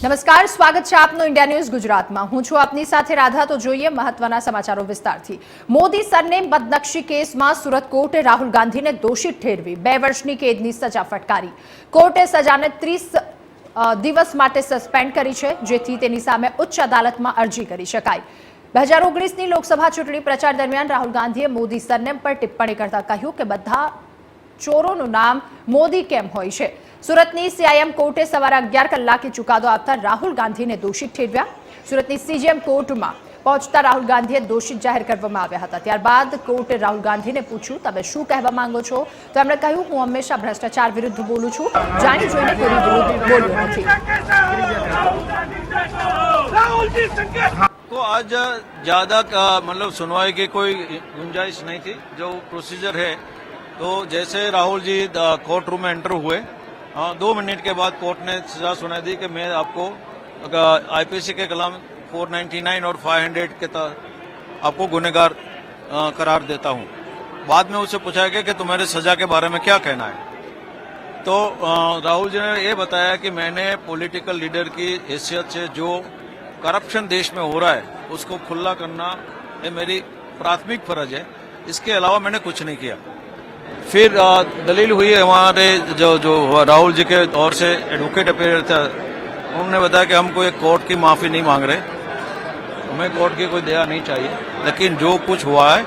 નમસ્કાર, સ્વાગત છે આપનું ઇન્ડિયા ન્યૂઝ ગુજરાતમાં। હું છું આપની સાથે રાધા। તો જોઈએ મહત્વના સમાચારો વિસ્તારથી। મોદી સરનેમ બદનક્ષી કેસમાં સુરત કોર્ટે રાહુલ ગાંધીને દોષિત ઠેરવી 2 વર્ષની કેદની સજા ફટકારી। કોર્ટે સજાને 30 દિવસ માટે સસ્પેન્ડ કરી છે, જેથી તેની સામે ઉચ્ચ અદાલતમાં અરજી કરી શકાય। 2019ની લોકસભા ચૂંટણી પ્રચાર દરમિયાન રાહુલ ગાંધીએ મોદી સરનેમ પર ટિપ્પણી કરતા કહ્યું કે બધા ચોરોનું નામ મોદી કેમ હોય છે। સુરતની સીઆઈએમ કોર્ટે સવારે 11 કલાકે ચુકાદો આપતા રાહુલ ગાંધીને દોષિત ઠેરવ્યા। સુરતની સીજીએમ કોર્ટમાં પહોંચતા રાહુલ ગાંધીએ દોષિત જાહેર કરવામાં આવ્યા હતા। ત્યારબાદ કોર્ટે રાહુલ ગાંધીને પૂછ્યું, તમે શું કહેવા માંગો છો? તો એમણે કહ્યું, હું હંમેશા ભ્રષ્ટાચાર વિરુદ્ધ બોલું છું, જાણી જોઈને કોઈની વિરુદ્ધ બોલ્યો નથી। तो आज ज्यादा मतलब सुनवाई की कोई गुंजाइश नहीं थी। जो प्रोसीजर है, तो जैसे राहुल जी कोर्ट रूम में एंटर हुए 2 मिनट के बाद कोर्ट ने सजा सुनाई दी कि मैं आपको आईपीसी के कलम 499 और 500 के तहत आपको गुनहगार करार देता हूं। बाद में उससे पूछा गया कि तुम्हारे सजा के बारे में क्या कहना है, तो राहुल जी ने ये बताया कि मैंने पॉलिटिकल लीडर की हैसियत से जो करप्शन देश में हो रहा है उसको खुला करना ये मेरी प्राथमिक फर्ज है, इसके अलावा मैंने कुछ नहीं किया। फिर दलील हुई हमारे जो राहुल जी के ओर से एडवोकेट अपीयर था, उन्होंने बताया कि हम कोई कोर्ट की माफी नहीं मांग रहे, हमें कोर्ट की कोई दया नहीं चाहिए, लेकिन जो कुछ हुआ है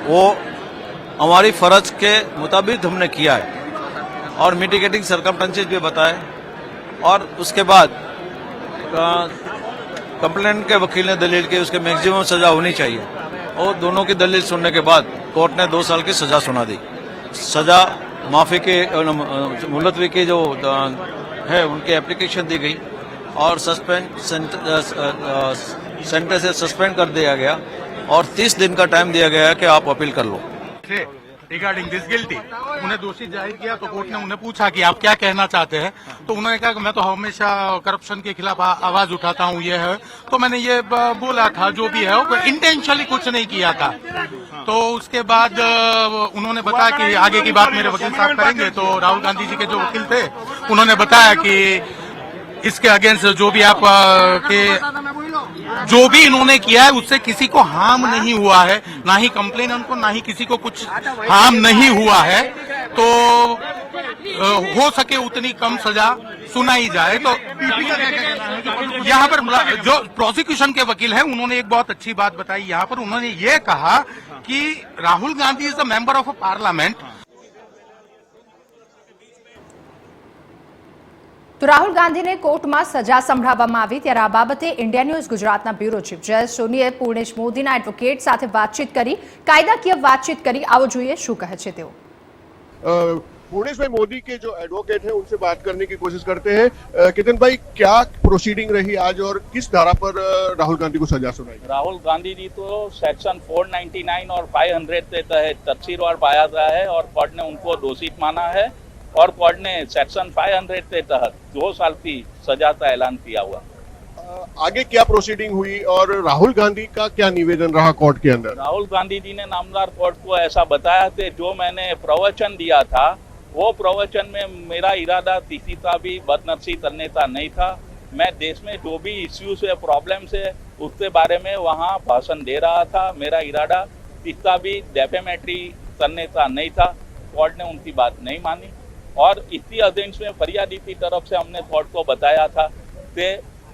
वो हमारी फर्ज के मुताबिक हमने किया है और मिटिगेटिंग सर्कमस्टेंसेस भी बताए। और उसके बाद कंप्लेंट के वकील ने दलील की उसके मैक्सिमम सजा होनी चाहिए, और दोनों की दलील सुनने के बाद कोर्ट ने 2 साल की सजा सुना दी। सजा माफी के मुलतवी की जो है उनकी एप्लीकेशन दी गई और सेंटर से सस्पेंड कर दिया गया और 30 दिन का टाइम दिया गया है कि आप अपील कर लो। रिगार्डिंग दिस गिल्टी उन्हें दोषी जाहिर किया, तो कोर्ट ने उन्हें पूछा कि आप क्या कहना चाहते हैं, तो उन्होंने कहा कि मैं तो हमेशा करप्शन के खिलाफ आवाज उठाता हूं, ये है। तो मैंने ये बोला था, जो भी है वो इंटेंशनली कुछ नहीं किया था। तो उसके बाद उन्होंने बताया कि आगे की बात मेरे वकील साहब करेंगे। तो राहुल गांधी जी के जो वकील थे उन्होंने बताया कि इसके अगेंस्ट जो भी आप के जो भी इन्होंने किया है उससे किसी को हार्म नहीं हुआ है, ना ही कंप्लेनेंट को, ना ही किसी को कुछ हार्म नहीं हुआ है। तो हो सके उतनी कम सजा सुनाई जाए। तो यहाँ पर जो प्रोसिक्यूशन के वकील हैं उन्होंने एक बहुत अच्छी बात बताई। यहाँ पर उन्होंने ये कहा कि Rahul Gandhi is a member of a parliament. તો રાહુલ ગાંધીને કોર્ટમાં સજા સંભળાવવામાં આવી, ત્યારે આ બાબતે ઇન્ડિયા ન્યૂઝ ગુજરાતના બ્યુરો ચીફ જયેશ સોનીએ પૂર્ણેશ મોદીના એડવોકેટ સાથે વાતચીત કરી, કાયદાકીય વાતચીત કરી। આવો જોઈએ શું કહે છે તેઓ। पूर्णेश भाई, मोदी के जो एडवोकेट हैं उनसे बात करने की कोशिश करते हैं। कितन भाई, क्या प्रोसीडिंग रही आज और किस धारा पर राहुल गांधी को सजा सुनाई? राहुल गांधी जी तो सेक्शन 499 और 500 के तहत तकसीरवार पाया गया है और कोर्ट ने उनको दोषित माना है, और कोर्ट ने सेक्शन 500 के तहत 2 साल की सजा का ऐलान किया हुआ। आगे क्या प्रोसीडिंग हुई और राहुल गांधी का क्या निवेदन रहा कोर्ट के अंदर? राहुल गांधी जी ने नामदार कोर्ट को ऐसा बताया कि जो मैंने प्रवचन दिया था वो प्रवचन में मेरा इरादा किसी का भी बदनक्षी करने का नहीं था। मैं देश में जो भी इश्यूज है, प्रॉब्लम्स है, उसके बारे में वहाँ भाषण दे रहा था। मेरा इरादा किसका भी डेफेमेटरी करने का नहीं था। कोर्ट ने उनकी बात नहीं मानी और इसी अगेंस्ट में फरियादी की तरफ से हमने कोर्ट को बताया था कि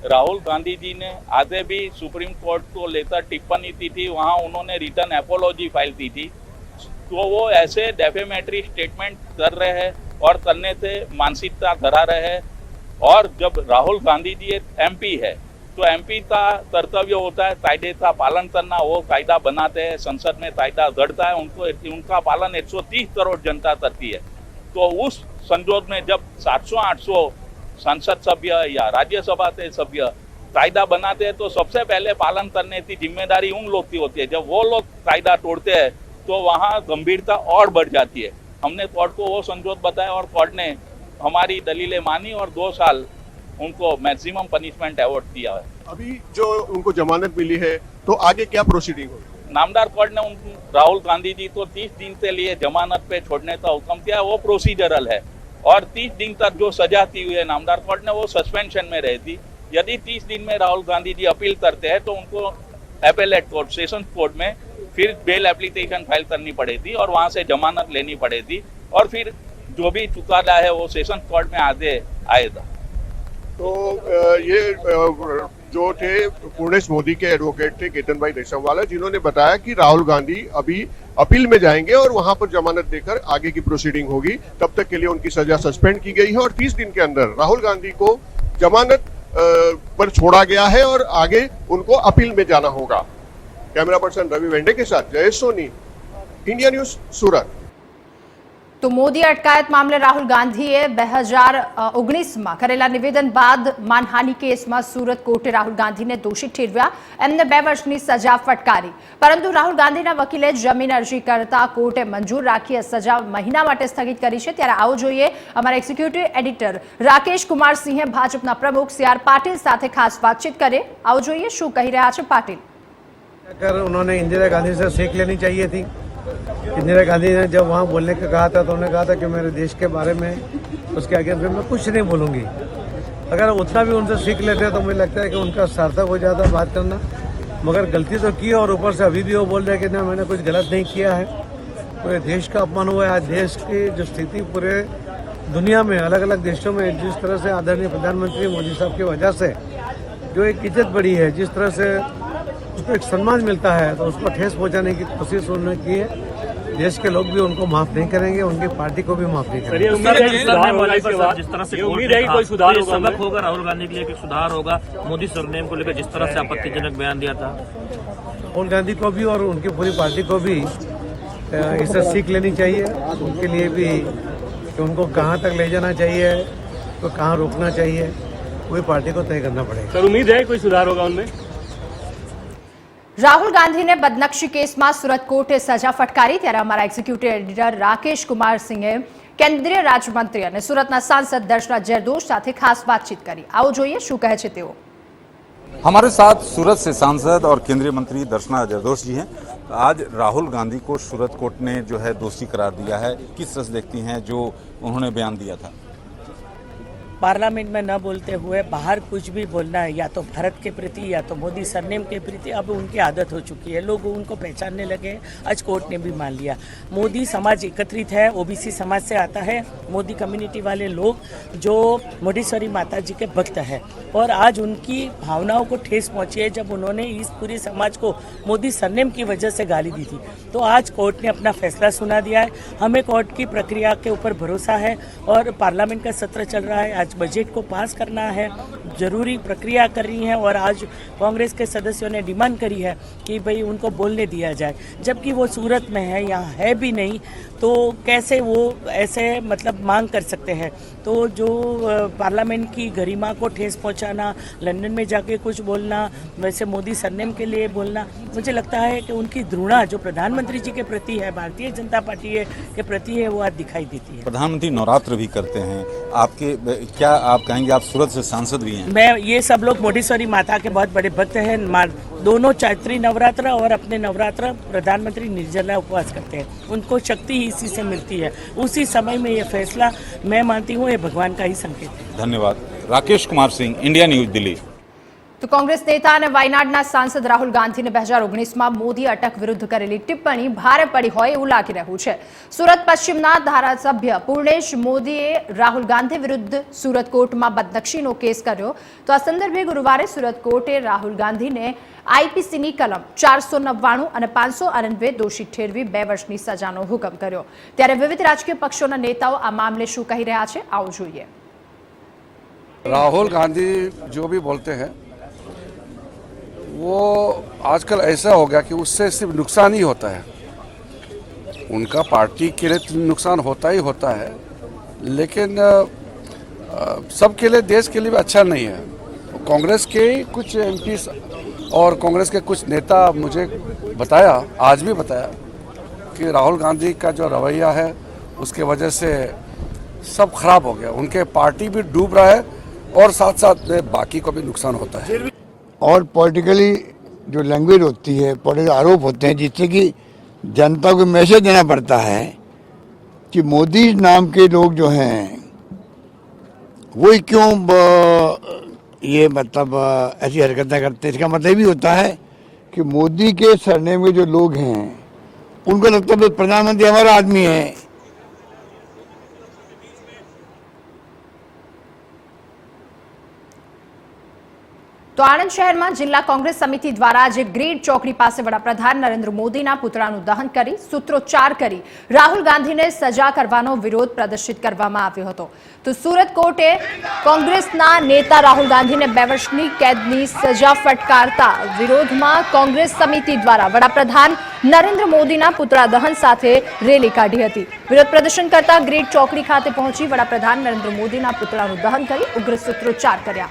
राहुल गांधी जी ने आगे भी सुप्रीम कोर्ट को लेकर टिप्पणी की थी, वहाँ उन्होंने रिटर्न एपोलॉजी फाइल की थी। तो वो ऐसे डेफेमेटरी स्टेटमेंट कर रहे हैं और करने से मानसिकता धरा रहे हैं। और जब राहुल गांधी जी एक एमपी है तो एमपी का कर्तव्य होता है कायदे का पालन करना। वो कायदा बनाते हैं, संसद में कायदा गढ़ता है, उनका पालन 130 करोड़ जनता करती है। तो उस संजोग में जब 700-800 संसद सभ्य या राज्यसभा के सभ्य कायदा बनाते हैं तो सबसे पहले पालन करने की जिम्मेदारी उन लोग की होती है। जब वो लोग कायदा तोड़ते हैं तो वहाँ गंभीरता और बढ़ जाती है। हमने कोर्ट को वो संजोग बताया और कोर्ट ने हमारी दलीलें मानी और 2 साल उनको मैक्सिमम पनिशमेंट अवॉर्ड दिया है। अभी जो उनको जमानत मिली है, तो आगे क्या प्रोसीडिंग होगी? नामदार कोर्ट ने राहुल गांधी जी को 30 दिन के लिए जमानत पे छोड़ने का हुक्म किया। वो प्रोसीजरल है और 30 दिन तक जो सजा थी हुई है नामदार कोर्ट ने वो सस्पेंशन में रही थी। यदि 30 दिन में राहुल गांधी जी अपील करते हैं तो उनको एपेलेट कोर्ट, सेशन कोर्ट में फिर बेल एप्लीकेशन फाइल करनी पड़ेगी और वहां से जमानत लेनी पड़ेगी और फिर जो भी चुकादा है वो सेशन कोर्ट में आगे आएगा। तो ये जो थे पूर्णेश मोदी के एडवोकेट थे केतन भाई रेशमवाला, जिन्होंने बताया कि राहुल गांधी अभी अपील में जाएंगे और वहां पर जमानत देकर आगे की प्रोसीडिंग होगी। तब तक के लिए उनकी सजा सस्पेंड की गई है और 30 दिन के अंदर राहुल गांधी को जमानत पर छोड़ा गया है और आगे उनको अपील में जाना होगा। कैमरा पर्सन रवि वेंडे के साथ जयेश सोनी, इंडिया न्यूज, सूरत। તો મોદી અટકાયત મામલે રાહુલ ગાંધીએ 2019માં કરેલા નિવેદન બાદ માનહાનિ કેસમાં સુરત કોર્ટે રાહુલ ગાંધીને દોષિત ઠેરવ્યા, એમને 2 વર્ષની સજા ફટકારી, પરંતુ રાહુલ ગાંધીના વકીલે જમીન અરજી કરતા કોર્ટે મંજૂર રાખી સજા મહિના માટે સ્થગિત કરી છે। ત્યારે આવો જોઈએ અમારા એક્ઝિક્યુટિવ એડિટર રાકેશ કુમાર સિંહે ભાજપના પ્રમુખ CR પાટીલ સાથે ખાસ વાતચીત કરે। આવો જોઈએ શું કહી રહ્યા છે પાટીલ। उन्होंने इंदिरा गांधी से सीख लेनी चाहिए थी। इंदिरा गांधी ने जब वहाँ बोलने का कहा था तो उन्होंने कहा था कि मेरे देश के बारे में उसके आगे फिर मैं कुछ नहीं बोलूँगी। अगर उतना भी उनसे सीख लेते तो मुझे लगता है कि उनका सार्थक हो जाता बात करना, मगर गलती तो की और ऊपर से अभी भी वो बोल रहे हैं कि ना मैंने कुछ गलत नहीं किया है। पूरे देश का अपमान हुआ है। आज देश की जो स्थिति पूरे दुनिया में अलग अलग देशों में जिस तरह से आदरणीय प्रधानमंत्री मोदी साहब की वजह से जो एक इज्जत बढ़ी है, जिस तरह से उसको एक सम्मान मिलता है, तो उसको ठेस पहुंचाने की कोशिश उन्होंने की है। देश के लोग भी उनको माफ नहीं करेंगे, उनकी पार्टी को भी माफ नहीं करेंगे। जिस तरह से उम्मीद है कोई सुधार होगा, सबक होगा राहुल गांधी के लिए कि सुधार होगा मोदी सरनेम को लेकर जिस तरह से आपत्तिजनक बयान दिया था। राहुल गांधी को भी और उनकी पूरी पार्टी को भी इससे सीख लेनी चाहिए। उनके लिए भी कि उनको कहाँ तक ले जाना चाहिए, तो कहाँ रोकना चाहिए, पूरी पार्टी को तय करना पड़ेगा। सर उम्मीद है कोई सुधार होगा उनमें। રાહુલ ગાંધીને બદનક્ષી કેસમાં સુરત કોર્ટે સજા ફટકારી, ત્યારે અમારા એક્ઝિક્યુટિવ એડિટર રાકેશ કુમાર સિંહે કેન્દ્રીય રાજ્યમંત્રી અને સુરતના સાંસદ દર્શના જરદોશ સાથે ખાસ વાતચીત કરી। આવો જોઈએ શું કહે છે તેઓ। हमारे साथ सूरत से सांसद और केंद्रीय मंत्री दर्शना जरदोश जी हैं। आज राहुल गांधी को सूरत कोर्ट ने जो है दोषी करार दिया है, किस तरह से देखती हैं जो उन्होंने बयान दिया था? पार्लियामेंट में न बोलते हुए बाहर कुछ भी बोलना है, या तो भारत के प्रति या तो मोदी सरनेम के प्रति अब उनकी आदत हो चुकी है। लोग उनको पहचानने लगे। आज कोर्ट ने भी मान लिया मोदी समाज एकत्रित है, ओबीसी समाज से आता है। मोदी कम्युनिटी वाले लोग जो मोडीश्वरी माता जी के भक्त हैं और आज उनकी भावनाओं को ठेस पहुंची है जब उन्होंने इस पूरे समाज को मोदी सरनेम की वजह से गाली दी थी। तो आज कोर्ट ने अपना फैसला सुना दिया है। हमें कोर्ट की प्रक्रिया के ऊपर भरोसा है और पार्लियामेंट का सत्र चल रहा है। आज बजट को पास करना है, जरूरी प्रक्रिया कर रही है और आज कांग्रेस के सदस्यों ने डिमांड करी है कि भाई उनको बोलने दिया जाए, जबकि वो सूरत में है, यहाँ है भी नहीं, तो कैसे वो ऐसे मतलब मांग कर सकते हैं। तो जो पार्लियामेंट की गरिमा को ठेस पहुंचाना, लंदन में जाके कुछ बोलना, वैसे मोदी सरनेम के लिए बोलना, मुझे लगता है कि उनकी घृणा जो प्रधानमंत्री जी के प्रति है, भारतीय जनता पार्टी के प्रति है, वो आज दिखाई देती है। प्रधानमंत्री नवरात्र भी करते हैं, आपके क्या आप कहेंगे? आप सूरत से सांसद भी हैं। मैं ये सब लोग मोडीश्वरी माता के बहुत बड़े भक्त हैं। दोनों चैत्री नवरात्र और अपने नवरात्र प्रधानमंत्री निर्जला उपवास करते हैं। उनको शक्ति ही इसी से मिलती है। उसी समय में ये फैसला मैं मानती हूँ ये भगवान का ही संकेत है। धन्यवाद। Rakesh Kumar Singh, India news, Delhi. તો કોંગ્રેસ નેતા અને વાયનાડના સાંસદ રાહુલ ગાંધીને 2019માં મોદી અટક વિરુદ્ધ કરેલી ટિપ્પણી ભારે પડી હોય એવું લાગી રહ્યું છે। સુરત પશ્ચિમના ધારાસભ્ય પૂર્ણેશ મોદીએ રાહુલ ગાંધી વિરુદ્ધ સુરત કોર્ટમાં બદનક્ષીનો કેસ કર્યો। તો આ સંદર્ભે ગુરુવારે સુરત કોર્ટે રાહુલ ગાંધીને આઈપીસીની કલમ 499 અને 598 દોષિત ઠેરવી 2 વર્ષની સજાનો હુકમ કર્યો। ત્યારે વિવિધ રાજકીય પક્ષોના નેતાઓ આ મામલે શું કહી રહ્યા છે આવો જોઈએ। राहुल गांधी जो भी बोलते हैं वो आजकल ऐसा हो गया कि उससे सिर्फ नुकसान ही होता है। उनका पार्टी के लिए नुकसान होता ही होता है, लेकिन सबके लिए, देश के लिए भी अच्छा नहीं है। कांग्रेस के कुछ एमपी और कांग्रेस के कुछ नेता मुझे बताया, आज भी बताया, कि राहुल गांधी का जो रवैया है उसके वजह से सब खराब हो गया। उनके पार्टी भी डूब रहा है और साथ साथ में बाकी को भी नुकसान होता है। और पॉलिटिकली जो लैंग्वेज होती है, पॉलिटिकल आरोप होते हैं, जिससे कि जनता को मैसेज देना पड़ता है कि मोदी नाम के लोग जो हैं वो क्यों ये मतलब ऐसी हरकतें करते हैं। इसका मतलब भी होता है कि मोदी के सरनेम में जो लोग हैं उनको लगता है प्रधानमंत्री हमारा आदमी है। તો આણંદ શહેરમાં જિલ્લા કોંગ્રેસ સમિતિ દ્વારા આજે ગ્રીડ ચોકડી પાસે વડાપ્રધાન નરેન્દ્ર મોદીના પુતળાનું દહન કરી સૂત્રોચ્ચાર કરી રાહુલ ગાંધીને સજા કરવાનો વિરોધ પ્રદર્શિત કરવામાં આવ્યો હતો। તો સુરત કોર્ટે કોંગ્રેસના નેતા રાહુલ ગાંધીને 2 વર્ષની કેદની સજા ફટકારતા વિરોધમાં કોંગ્રેસ સમિતિ દ્વારા વડાપ્રધાન નરેન્દ્ર મોદીના પુતળા દહન સાથે રેલી કાઢી હતી। વિરોધ પ્રદર્શન કરતા ગ્રીડ ચોકડી ખાતે પહોંચી વડાપ્રધાન નરેન્દ્ર મોદીના પુતળાનું દહન કરી ઉગ્ર સૂત્રોચ્ચાર કર્યા।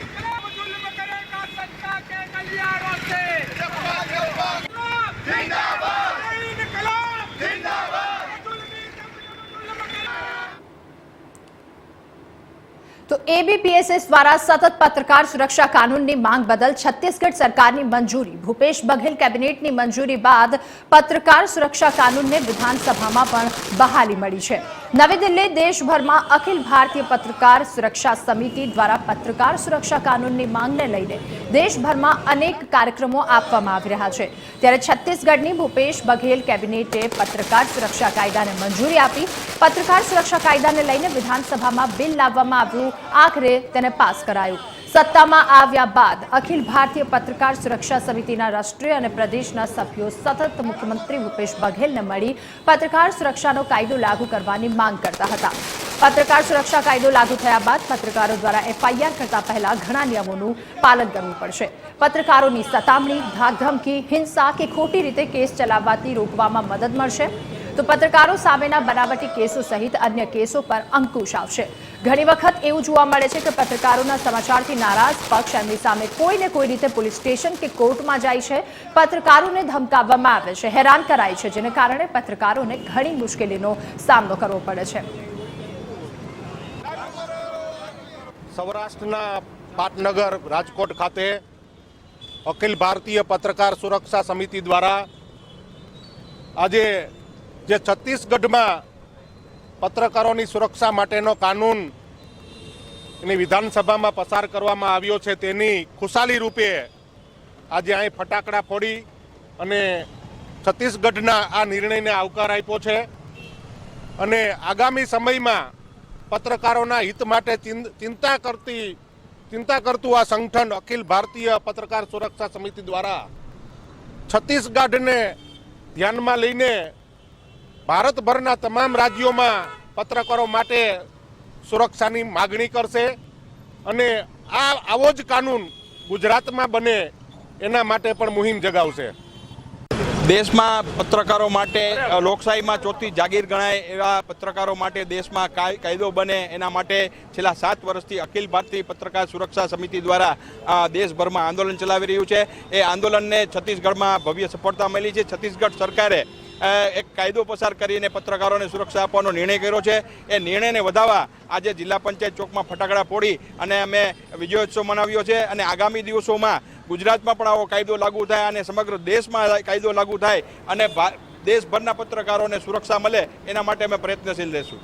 तो एबीपीएसएस द्वारा सतत पत्रकार सुरक्षा कानून की मांग बदल छत्तीसगढ़ सरकार की मंजूरी। भूपेश बघेल कैबिनेट की मंजूरी बाद पत्रकार सुरक्षा कानून ने विधानसभा में पण बहाली मळी छे। नवी दिल्ली देशभर में अखिल भारतीय पत्रकार सुरक्षा समिति द्वारा पत्रकार सुरक्षा कानून की मांग ने लईने देशभर में अनेक कार्यक्रमों आपवामां आवी रह्या छे। त्यारे छत्तीसगढ़नी भूपेश बघेल कैबिनेटे पत्रकार सुरक्षा कायदा ने मंजूरी आपी। पत्रकार सुरक्षा कायदा ने लईने विधानसभा में बिल लाववामां आव्युं, आखरे तेने पास करायुं। सत्तामां आव्या बाद अखिल भारतीय पत्रकार सुरक्षा समितिना राष्ट्रीय और प्रदेशना सभ्यों सतत मुख्यमंत्री भूपेश बघेलने मळी पत्रकार सुरक्षानो कायदो लागू करवानी मांग करता हता। पत्रकार सुरक्षा कायदो लागू थया बाद पत्रकारों द्वारा एफआईआर करता पहला घणा नियमोनुं पालन करवुं पड़शे। पत्रकारोनी सतामणी, धाकधमकी, हिंसा के खोटी रीते केस चलाववाथी रोकवामां मदद मळशे। तो पत्रकारों सामेना बनावटी केसों सहित अन्य केसों पर अंकुश आवशे। घणी वखत एवुं जोवा मळे छे के पत्रकारोना समाचारथी नाराज पक्ष एमनी सामे कोई ने कोई रीते पोलीस स्टेशन के कोर्टमां जाय छे। पत्रकारोने धमकाववामां आवे छे, हैरान कराय छे, जेने कारणे पत्रकारोने घणी मुश्केलीनो सामनो करवो पड़े छे। સૌરાષ્ટ્રના પાટનગર રાજકોટ ખાતે અખિલ ભારતીય પત્રકાર સુરક્ષા સમિતિ દ્વારા આજે જે છત્તીસગઢમાં પત્રકારોની સુરક્ષા માટેનો કાનૂન એની વિધાનસભામાં પસાર કરવામાં આવ્યો છે તેની ખુશાલી રૂપે આજે અહીં ફટાકડા ફોડી અને છત્તીસગઢના આ નિર્ણયને આવકાર આપ્યો છે અને આગામી સમયમાં પત્રકારોના હિત માટે ચિંતા કરતું આ સંગઠન અખિલ ભારતીય પત્રકાર સુરક્ષા સમિતિ દ્વારા છત્તીસગઢને ધ્યાનમાં લઈને ભારતભરના તમામ રાજ્યોમાં પત્રકારો માટે સુરક્ષાની માગણી કરશે અને આવો જ કાનૂન ગુજરાતમાં બને એના માટે પણ મુહિમ જગાવશે। દેશમાં પત્રકારો માટે લોકશાહીમાં ચોથી જાગીર ગણાય એવા પત્રકારો માટે દેશમાં કાયદો બને એના માટે છેલ્લા 7 વર્ષથી અખિલ ભારતીય પત્રકાર સુરક્ષા સમિતિ દ્વારા દેશભરમાં આંદોલન ચલાવી રહ્યું છે। એ આંદોલનને છત્તીસગઢમાં ભવ્ય સફળતા મળી છે। છત્તીસગઢ સરકારે એક કાયદો પસાર કરીને પત્રકારોને સુરક્ષા આપવાનો નિર્ણય કર્યો છે। એ નિર્ણયને વધાવવા આજે જિલ્લા પંચાયત ચોકમાં ફટાકડા ફોડી અને અમે વિજયોત્સવ મનાવ્યો છે અને આગામી દિવસોમાં ગુજરાતમાં પણ આવો કાયદો લાગુ થાય અને સમગ્ર દેશમાં કાયદો લાગુ થાય અને દેશભરના પત્રકારોને સુરક્ષા મળે એના માટે અમે પ્રયત્નશીલ રહેશું।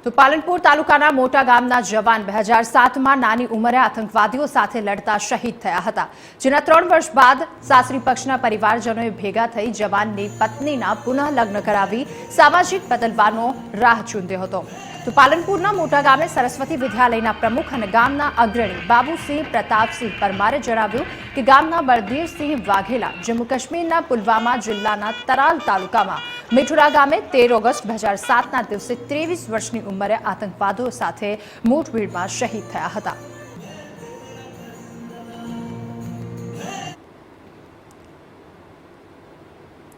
તો પાલનપુર તાલુકાના મોટા ગામના જવાન 2007માં નાની ઉંમરે આતંકવાદીઓ સાથે લડતા શહીદ થયા હતા, જેના 3 વર્ષ બાદ સાસરી પક્ષના પરિવારજનોએ ભેગા થઈ જવાનની પત્નીના પુનઃ લગ્ન કરાવી સામાજિક બદલવાનો રાહ ચૂંધ્યો હતો। તો પાલનપુરના મોટા ગામે સરસ્વતી વિદ્યાલયના પ્રમુખ અને ગામના અગ્રણી બાબુસિંહ પ્રતાપસિંહ પરમારે જણાવ્યું કે ગામના બળદેવસિંહ વાઘેલા જમ્મુ કાશ્મીરના પુલવામા જિલ્લાના તરાલ તાલુકામાં મીઠુરા ગામે 13 ઓગસ્ટ 2007ના દિવસે 23 વર્ષની ઉંમરે આતંકવાદીઓ સાથે મૂઠભીડમાં શહીદ થયા હતા।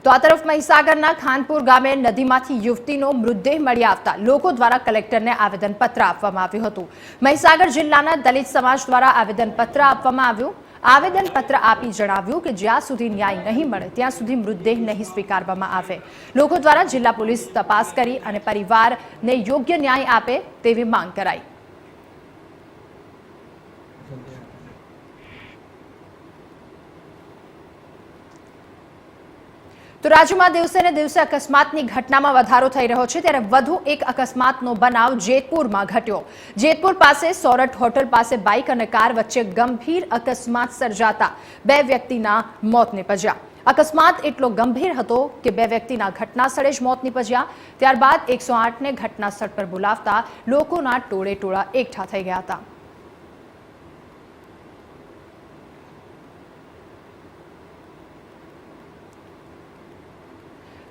तो आ तरफ महीसागरना खानपुर गामे नदीमांथी युवतीनो मृतदेह मळी आवता लोको द्वारा कलेक्टरने आवेदनपत्र आपवामां आव्युं हतुं। महीसागर जिल्लाना दलित समाज द्वारा आवेदनपत्र आपवामां आव्युं। आवेदनपत्र आपी जणाव्युं कि ज्यां सुधी न्याय नहीं मळे त्यां सुधी मृतदेह नहीं स्वीकारवामां आवे। लोको द्वारा जिल्ला पोलीस तपास करी अने परिवारने योग्य न्याय आपे तेवी मांग कराई। તો રાજ્યમાં દિવસે ને દિવસે અકસ્માતની ઘટનામાં વધારો થઈ રહ્યો છે ત્યારે વધુ એક અકસ્માતનો બનાવ જેતપુરમાં ઘટ્યો। જેતપુર પાસે સોરઠ હોટલ પાસે બાઇક અને કાર વચ્ચે ગંભીર અકસ્માત સર્જાતા 2 વ્યક્તિના મોત નીપજ્યા। અકસ્માત એટલો ગંભીર હતો કે 2 વ્યક્તિના ઘટના સ્થળે જ મોત નીપજ્યા। ત્યારબાદ 108ને ઘટના સ્થળ પર બોલાવતા લોકોના ટોળે ટોળા એકઠા થઈ ગયા હતા।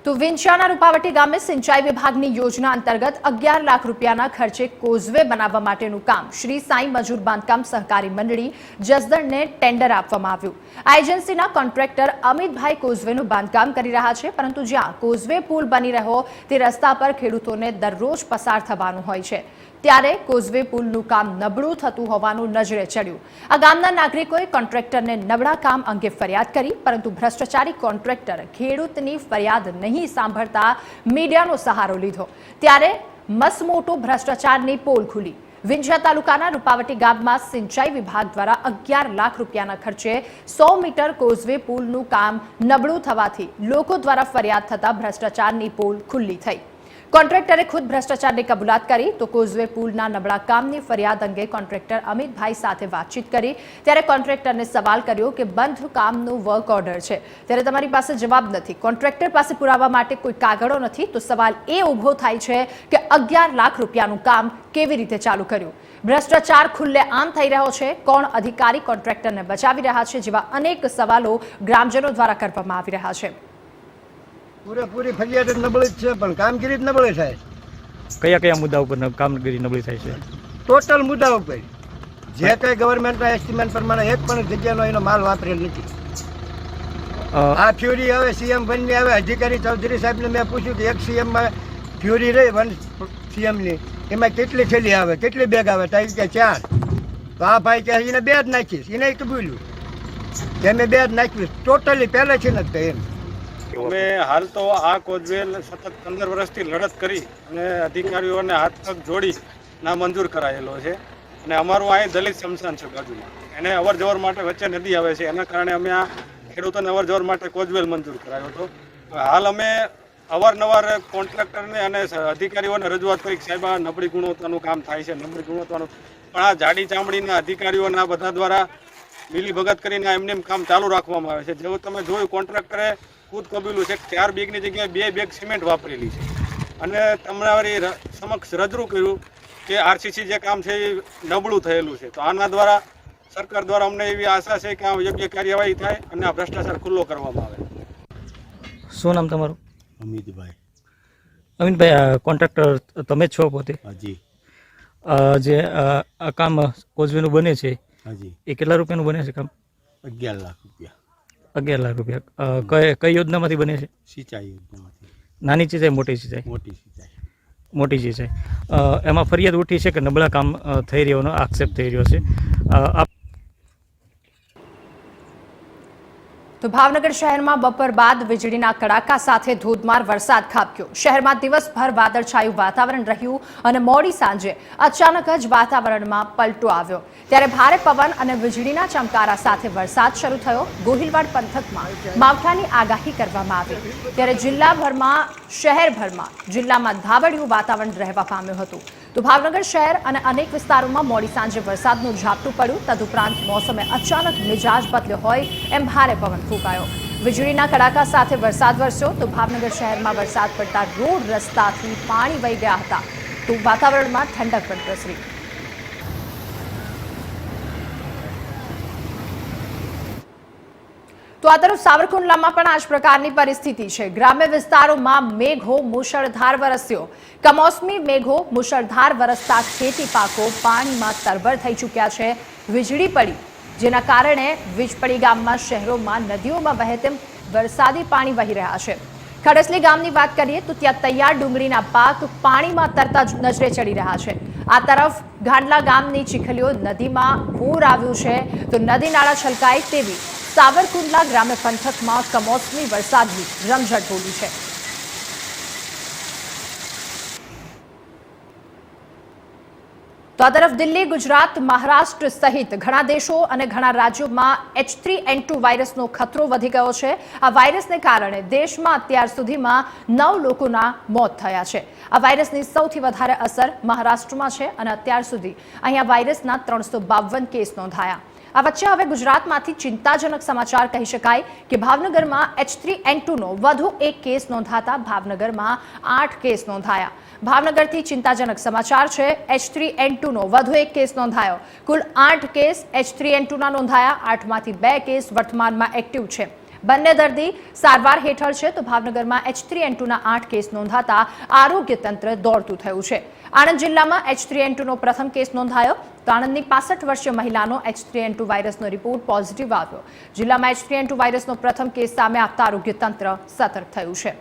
તો વિંછિયાના રૂપાવટી ગામે સિંચાઈ વિભાગની યોજના અંતર્ગત 11 લાખ રૂપિયાના ખર્ચે કોઝવે બનાવવા માટેનું કામ શ્રી સાંઈ મજૂર બાંધકામ સહકારી મંડળી જસદણને ટેન્ડર આપવામાં આવ્યું। આ એજન્સીના કોન્ટ્રાક્ટર અમિતભાઈ કોઝવેનું બાંધકામ કરી રહ્યા છે, પરંતુ જ્યાં કોઝવે પુલ બની રહ્યો તે રસ્તા પર ખેડૂતોને દરરોજ પસાર થવાનું હોય છે, ત્યારે કોઝવે પુલનું કામ નબળું થતું હોવાનું નજરે ચડ્યું। આ ગામના નાગરિકોએ કોન્ટ્રાક્ટરને નબળા કામ અંગે ફરિયાદ કરી, પરંતુ ભ્રષ્ટાચારી કોન્ટ્રાક્ટર ખેડૂતની ફરિયાદ નહીં સાંભળતા મીડિયાનો સહારો લીધો, ત્યારે મસમોટો ભ્રષ્ટાચારની પોલ ખુલી। વિંછિયા તાલુકાના રૂપાવટી ગામમાં સિંચાઈ વિભાગ દ્વારા 11 લાખ રૂપિયાના ખર્ચે 100 મીટર કોઝવે પુલનું કામ નબળું થવાથી લોકો દ્વારા ફરિયાદ થતા ભ્રષ્ટાચારની પોલ ખુલ્લી થઈ। કોન્ટ્રાક્ટરે ખુદ ભ્રષ્ટાચારની કબૂલાત કરી તો કોઝવે પુલના નબળા કામની ફરિયાદ અંગે કોન્ટ્રાક્ટર અમિતભાઈ સાથે વાતચીત કરી, ત્યારે કોન્ટ્રાક્ટરને સવાલ કર્યો કે બંધ કામનું વર્ક ઓર્ડર છે, ત્યારે તમારી પાસે જવાબ નથી, કોન્ટ્રાક્ટર પાસે પુરાવા માટે કોઈ કાગળો નથી, તો સવાલ એ ઊભો થાય છે કે 11 લાખ રૂપિયાનું કામ કેવી રીતે ચાલુ કર્યું। ભ્રષ્ટાચાર ખુલ્લે આમ થઈ રહ્યો છે, કોણ અધિકારી કોન્ટ્રાક્ટરને બચાવી રહ્યા છે, જેવા અનેક સવાલો ગ્રામજનો દ્વારા કરવામાં આવી રહ્યા છે। પૂરેપૂરી ફરિયાદ જ નબળી જ છે, પણ કામગીરી જ નબળી થાય। કયા કયા મુદ્દા ઉપર કામગીરી નબળી થાય છે? ટોટલ મુદ્દા ઉપર જે કંઈ ગવર્મેન્ટના એસ્ટિમેટ પ્રમાણે એક પણ જગ્યાનો એનો માલ વાપરેલ નથી। આ ફ્યુરી હવે સીએમ બનને આવે અધિકારી ચૌધરી સાહેબને મેં પૂછ્યું કે એક સીએમમાં ફ્યુરી રહી 1 સીએમની એમાં કેટલી થેલી આવે, કેટલી બેગ આવે, તો કે 4। તો આ ભાઈ કહે એને 2 જ નાખીશ, એને કબૂલ્યું કે મેં 2 જ નાખીશ, ટોટલી પહેલેથી નથી એમ। અમે હાલ તો આ કોઝવે સતત 15 વર્ષથી લડત કરી અને અધિકારીઓને હાથ પગ જોડી ના મંજૂર કરાયેલો છે, અને અમારું અહીં દલિત સ્મશાન છે બાજુમાં, એને અવર જવર માટે વચ્ચે નદી આવે છે, એના કારણે અમે આ ખેડૂતોને અવર જવર માટે કોઝવેલ મંજૂર કરાયો હતો। હાલ અમે અવારનવાર કોન્ટ્રાક્ટરને અને અધિકારીઓને રજૂઆત કરી કે સાહેબ આ નબળી ગુણવત્તાનું કામ થાય છે, નબળી ગુણવત્તાનું, પણ આ જાડી ચામડીના અધિકારીઓના બધા દ્વારા મિલીભગત કરીને એમને કામ ચાલુ રાખવામાં આવે છે। જેવું તમે જોયું, કોન્ટ્રાક્ટરે ખુદ કબૂલ્યું છે કે 4 બેગની જગ્યાએ 2 બેગ સિમેન્ટ વાપરેલી છે, અને તમારી સમક્ષ રજૂ કર્યું કે આરસીસી જે કામ છે એ નબળું થયેલું છે। તો આના દ્વારા સરકાર દ્વારા અમને એવી આશા છે કે આ યોગ્ય કાર્યવાહી થાય અને આ ભ્રષ્ટાચાર ખુલ્લો કરવામાં આવે। શું નામ તમારું? અમિતભાઈ। અમિતભાઈ, કોન્ટ્રાક્ટર તમે જ છો પોતે? હાજી જે આ કામ કોઝવેનું બને છે હાજી। એ કેટલા રૂપિયાનું બને છે કામ? 11 લાખ રૂપિયા। 11 લાખ રૂપિયા કઈ યોજનામાંથી બને છે? સિંચાઈ યોજનામાંથી। નાની ચીજાઈ, મોટી ચીજાઈ? મોટી સિંચાઈ। મોટી ચીજાઈ। એમાં ફરિયાદ ઉઠી છે કે નબળા કામ થઈ રહ્યોનો આક્ષેપ થઈ રહ્યો છે। તો ભાવનગર શહેરમાં બપોર બાદ વીજળીના કડાકા સાથે ધોધમાર વરસાદ ખાબક્યો। શહેરમાં દિવસભર વાદળછાયું વાતાવરણ રહ્યું અને મોડી સાંજે અચાનક જ વાતાવરણમાં પલટો આવ્યો, ત્યારે ભારે પવન અને વીજળીના ચમકારા સાથે વરસાદ શરૂ થયો। ગોહિલવાડ પંથકમાં માવઠાની આગાહી કરવામાં આવી, ત્યારે શહેરભરમાં જિલ્લામાં ધાબળિયું વાતાવરણ રહેવા પામ્યું હતું। તો ભાવનગર શહેર અને અનેક વિસ્તારોમાં મોડી સાંજે વરસાદનું ઝાપટું પડ્યું। તદુપરાંત મોસમે અચાનક મિજાજ બદલ્યો હોય એમ ભારે પવન ફૂંકાયો। વીજળીના કડાકા સાથે વરસાદ વરસ્યો તો ભાવનગર શહેરમાં વરસાદ પડતા રોડ રસ્તાથી પાણી વહી ગયા હતા, તો વાતાવરણમાં ઠંડક પણ પ્રસરી। તો આ તરફ સાવરકુંડલામાં પણ આ જ પ્રકારની પરિસ્થિતિ છે। ગ્રામ્ય વિસ્તારોમાં મેઘો મુશળધાર વરસ્યો। કમોસમી મેઘો મુશળધાર વરસતા ખેતી પાકો પાણીમાં તરબર થઈ ચૂક્યા છે। વીજળી પડી, જેના કારણે વીજપડી ગામમાં શહેરોમાં નદીઓમાં વહે તેમ વરસાદી પાણી વહી રહ્યા છે। ખડસલી ગામની વાત કરીએ તો ત્યાં તૈયાર ડુંગળીના પાક પાણીમાં તરતા નજરે ચડી રહ્યા છે। આ તરફ ગાંડલા ગામની ચીખલીઓ નદીમાં પૂર આવ્યું છે, તો નદી નાળા છલકાય તેવી સાવરકુંડલા ગ્રામ્ય પંથકમાં કમોસમી વરસાદની રમઝટ બોલી છે। તો આ તરફ દિલ્હી, ગુજરાત, મહારાષ્ટ્ર સહિત ઘણા દેશો અને ઘણા રાજ્યોમાં H3N2 વાયરસનો ખતરો વધી ગયો છે. આ વાયરસને કારણે દેશમાં અત્યાર સુધીમાં 9 લોકોના મોત થયા છે. આ વાયરસની સૌથી વધારે અસર મહારાષ્ટ્રમાં છે અને અત્યાર સુધી અહીંયા વાયરસના 352 કેસ નોંધાયા. આ વચ્ચે હવે ગુજરાતમાંથી ચિંતાજનક સમાચાર કહી શકાય કે ભાવનગરમાં H3N2નો વધુ એક કેસ નોંધાતા ભાવનગરમાં 8 કેસ નોંધાયા. ભાવનગરથી ચિંતાજનક સમાચાર છે. H3N2નો વધુ એક કેસ નોંધાયો. કુલ 8 કેસ H3N2ના નોંધાયા. 8માંથી 2 કેસ વર્તમાનમાં એક્ટિવ છે. બંને દર્દી સારવાર હેઠળ છે. તો ભાવનગરમાં H3N2ના 8 કેસ નોંધાતા આરોગ્ય તંત્ર દોડતું થયું છે. આણંદ જિલ્લામાં H3N2નો પ્રથમ કેસ નોંધાયો. તો આણંદની 65 વર્ષીય મહિલાનો H3N2 વાયરસનો રિપોર્ટ પોઝિટિવ આવ્યો. જિલ્લામાં H3N2 વાયરસનો પ્રથમ કેસ સામે આવતા આરોગ્ય તંત્ર સતર્ક થયું છે.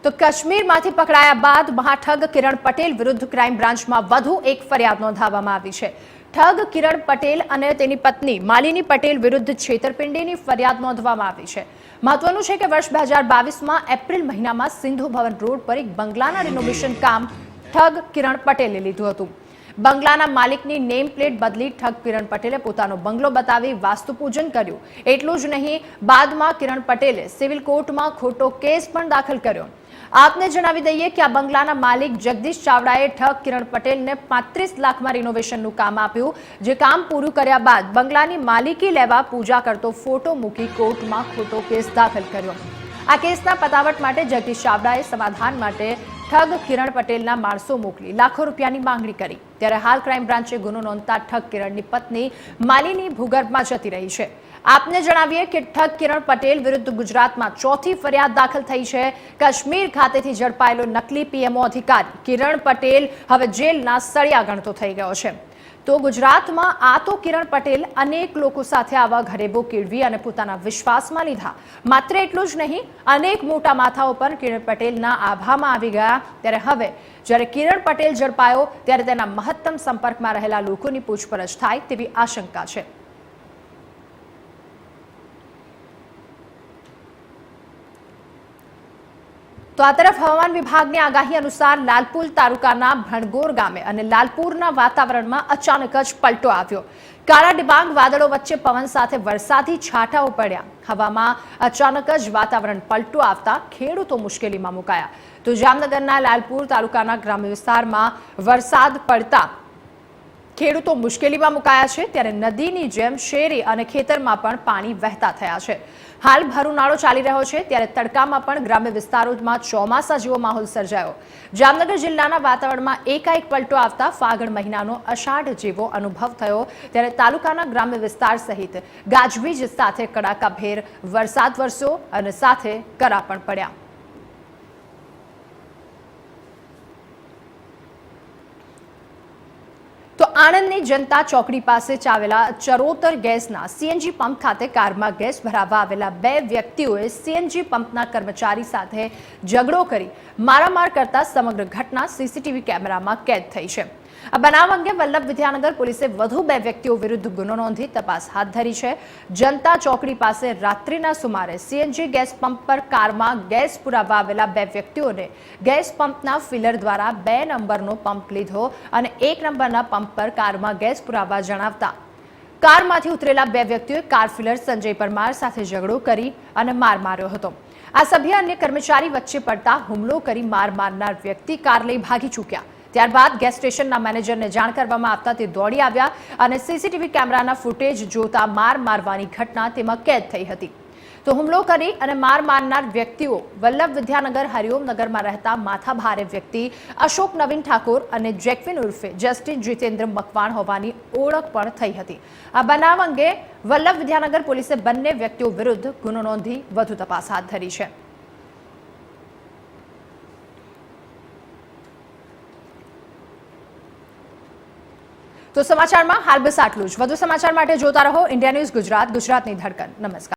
તો કાશ્મીરમાંથી પકડાયા બાદ મહાઠગ કિરણ પટેલ વિરુદ્ધ ક્રાઇમ બ્રાન્ચમાં વધુ એક ફરિયાદ નોંધાવવામાં આવી છે. ઠગ કિરણ પટેલ અને તેની પત્ની માલિની પટેલ વિરુદ્ધ છેતરપિંડીની ફરિયાદ નોંધવામાં આવી છે. મહત્વનું છે કે વર્ષ 2022માં એપ્રિલ મહિનામાં સિંધુ ભવન રોડ પર એક બંગલાના રિનોવેશન કામ ઠગ કિરણ પટેલે લીધું હતું. બંગલાના માલિકની નેમ પ્લેટ બદલી ઠગ કિરણ પટેલે પોતાનો બંગલો બતાવી વાસ્તુપૂજન કર્યું. એટલું જ નહીં, બાદમાં કિરણ પટેલે સિવિલ કોર્ટમાં ખોટો કેસ પણ દાખલ કર્યો. આપને જણાવી દઈએ કે આ બંગલાના માલિક જગદીશ ચાવડાએ ઠગ કિરણ પટેલને 35 લાખમાં રિનોવેશનનું કામ આપ્યું. જે કામ પૂરું કર્યા બાદ બંગલાની માલિકી લેવા પૂજા કરતો ફોટો મૂકી કોર્ટમાં ખોટો કેસ દાખલ કર્યો. આ કેસના પતાવટ માટે જગદીશ ચાવડાએ સમાધાન માટે ઠગ કિરણ પટેલના માણસો મોકલી લાખો રૂપિયાની માંગણી કરી. ત્યારે હાલ ક્રાઇમ બ્રાન્ચે ગુનો નોંધતા ઠગ કિરણની પત્ની માલિની ભૂગર્ભમાં જતી રહી છે. આપને જણાવીએ કે ઠગ કિરણ પટેલ વિરુદ્ધ ગુજરાતમાં ચોથી ફરિયાદ દાખલ થઈ છે. કાશ્મીર ખાતેથી ઝડપાયેલો નકલી પીએમઓ અધિકારી કિરણ પટેલ હવે જેલના સળિયા ગણતો થઈ ગયો છે. તો ગુજરાતમાં આ તો કિરણ પટેલ અનેક લોકો સાથે આવા ઘરેબો કેળવી અને પોતાના વિશ્વાસમાં લીધા. માત્ર એટલું જ નહીં, અનેક મોટા માથાઓ પર કિરણ પટેલના આભામાં આવી ગયા. ત્યારે હવે જ્યારે કિરણ પટેલ ઝડપાયો ત્યારે તેના મહત્તમ સંપર્કમાં રહેલા લોકોની પૂછપરછ થાય તેવી આશંકા છે. તો આ તરફ હવામાન વિભાગની આગાહી અનુસાર લાલપુર તાલુકાના ભણગોર ગામે અને લાલપુરના વાતાવરણમાં અચાનક જ પલટો આવ્યો. કાળા ડિબાંગ વાદળો વચ્ચે પવન સાથે વરસાદી છાંટાઓ પડ્યા. હવામાં અચાનક જ વાતાવરણ પલટો આવતા ખેડૂતો મુશ્કેલીમાં મુકાયા. તો જામનગરના લાલપુર તાલુકાના ગ્રામ્ય વિસ્તારમાં વરસાદ પડતા ખેડૂતો મુશ્કેલીમાં મુકાયા છે. ત્યારે નદીની જેમ શેરી અને ખેતરમાં પણ પાણી વહેતા થયા છે. હાલ ભર ઉનાળો ચાલી રહ્યો છે. ત્યારે તડકામાં પણ ગ્રામ્ય વિસ્તારોમાં ચોમાસા જેવો માહોલ સર્જાયો. જામનગર જિલ્લાના વાતાવરણમાં એકાએક પલટો આવતા ફાગણ મહિનાનો અષાઢ જેવો અનુભવ થયો. ત્યારે તાલુકાના ગ્રામ્ય વિસ્તાર સહિત ગાજવીજ સાથે કડાકાભેર વરસાદ વરસ્યો અને સાથે કરા પણ પડ્યા. તો આણંદની જનતા ચોકડી પાસે ચાવેલા ચરોતર ગેસના સીએનજી પંપ ખાતે કારમાં ગેસ ભરાવવા આવેલા 2 વ્યક્તિઓએ સીએનજી પંપના કર્મચારી સાથે ઝઘડો કરી મારામાર કરતા સમગ્ર ઘટના સીસીટીવી કેમેરામાં કેદ થઈ છે. આ બનાવ અંગે વલ્લભ વિદ્યાનગર પોલીસે વધુ 2 વ્યક્તિઓ વિરુદ્ધ ગુનો નોંધી તપાસ હાથ ધરી છે. જનતા ચોકડી પાસે રાત્રિના સુમારે સીએનજી ગેસ પંપ પર કારમાં ગેસ પુરાવવા આવેલા 2 વ્યક્તિઓને ગેસ પંપના ફિલર દ્વારા 2 નંબરનો પંપ લીધો અને 1 નંબરના પંપ પર કારમાં ગેસ પુરાવવા જણાવતા કારમાંથી ઉતરેલા 2 વ્યક્તિઓએ કાર ફિલર સંજય પરમાર સાથે ઝઘડો કરી અને માર માર્યો હતો. આ સભ્ય અન્ય કર્મચારી વચ્ચે પડતા હુમલો કરી માર મારનાર વ્યક્તિ કાર લઈ ભાગી ચૂક્યા. ત્યારબાદ ગેસ સ્ટેશનના મેનેજરને જાણ કરવામાં આવતા તે દોડી આવ્યા અને સીસીટીવી કેમેરાના ફૂટેજ જોતા માર મારવાની ઘટના તેમાં કેદ થઈ હતી. તો હુમલો કરી અને માર મારનાર વ્યક્તિઓ વલ્લભ વિદ્યાનગર હરિઓમનગરમાં રહેતા માથાભારે વ્યક્તિ અશોક નવીન ઠાકોર અને જેક્વિન ઉર્ફે જસ્ટિન જીતેન્દ્ર મકવાણ હોવાની ઓળખ પણ થઈ હતી. આ બનાવ અંગે વલ્લભ વિદ્યાનગર પોલીસે બંને વ્યક્તિઓ વિરુદ્ધ ગુનો નોંધી વધુ તપાસ હાથ ધરી છે. તો સમાચારમાં હાલ બસ આટલું જ. વધુ સમાચાર માટે જોતા રહો ઇન્ડિયા ન્યૂઝ ગુજરાત, ગુજરાતની ધડકન. નમસ્કાર.